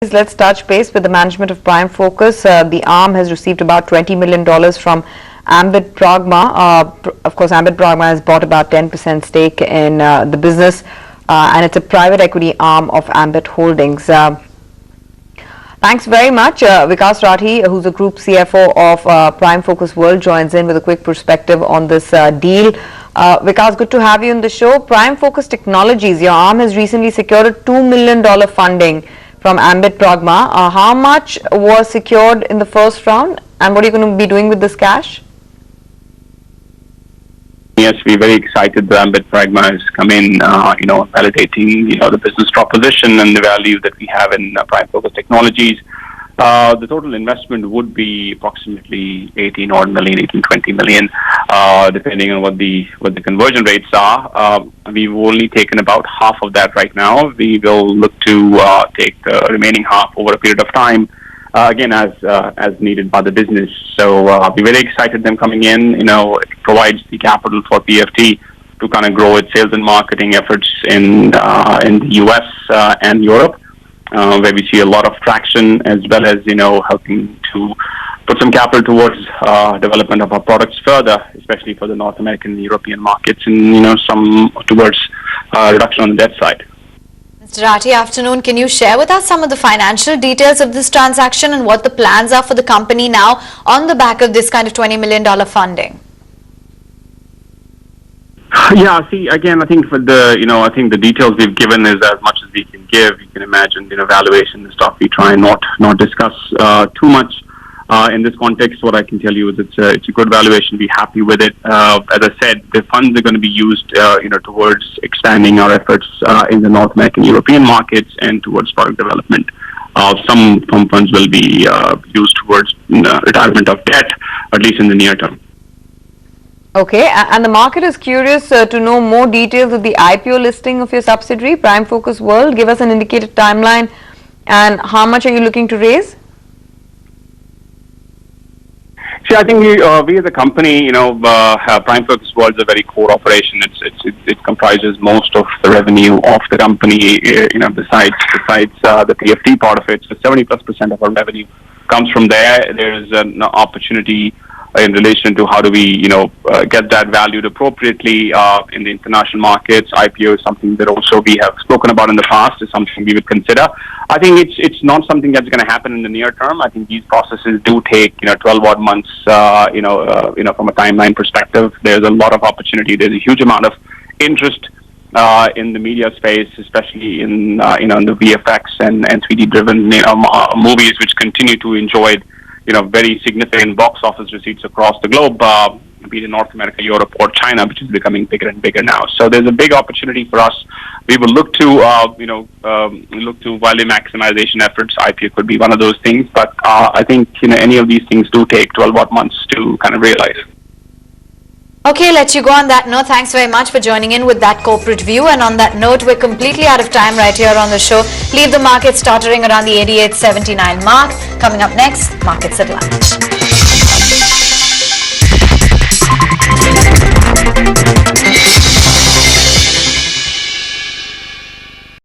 Let's touch base with the management of Prime Focus. The arm has received about $20 million from Ambit Pragma. Of course, Ambit Pragma has bought about 10% stake in the business, and it's a private equity arm of Ambit Holdings. Thanks very much. Vikas Rathee, who's the Group CFO of Prime Focus World, joins in with a quick perspective on this deal. Vikas, good to have you on the show. Prime Focus Technologies, your arm has recently secured a $2 million funding from Ambit Pragma. How much was secured in the first round, and what are you going to be doing with this cash? Yes, we're very excited that Ambit Pragma has come in, validating, the business proposition and the value that we have in Prime Focus Technologies. The total investment would be approximately 18 million, 20 million, depending on what the conversion rates are. We've only taken about half of that right now. We will look to take the remaining half over a period of time, again as needed by the business. So we're very excited them coming in. It provides the capital for PFT to kind of grow its sales and marketing efforts in the US and Europe, where we see a lot of traction, as well as helping to put some capital towards development of our products further, especially for the North American and European markets, and some towards reduction on the debt side. Mr. Rathee, afternoon. Can you share with us some of the financial details of this transaction and what the plans are for the company now on the back of this kind of $20 million funding? Yeah, see, again, I think for I think the details we've given is as much as we can give. You can imagine, valuation and stuff. We try and not discuss too much in this context. What I can tell you is it's a good valuation. Be happy with it. As I said, the funds are going to be used, towards expanding our efforts in the North American, European markets, and towards product development. Some funds will be used towards retirement of debt, at least in the near term. Okay, and the market is curious to know more details of the IPO listing of your subsidiary, Prime Focus World. Give us an indicated timeline, and how much are you looking to raise? See, I think we as a company, Prime Focus World is a very core operation. It comprises most of the revenue of the company, besides the PFT part of it. So 70+% of our revenue comes from there. There is an opportunity in relation to how do we, get that valued appropriately in the international markets. IPO is something that also we have spoken about in the past. Is something we would consider. I think it's not something that's going to happen in the near term. I think these processes do take 12 odd months. From a timeline perspective, there's a lot of opportunity. There's a huge amount of interest in the media space, especially in the VFX and 3D driven movies, which continue to enjoy very significant box office receipts across the globe, be it in North America, Europe, or China, which is becoming bigger and bigger now. So there's a big opportunity for us. We will look to value maximization efforts. IPO could be one of those things, but I think any of these things do take 12 odd months to kind of realize. Okay, let you go on that note. Thanks very much for joining in with that corporate view. And on that note, we're completely out of time right here on the show. Leave the market stuttering around the 88.79 mark. Coming up next, Markets at Lunch.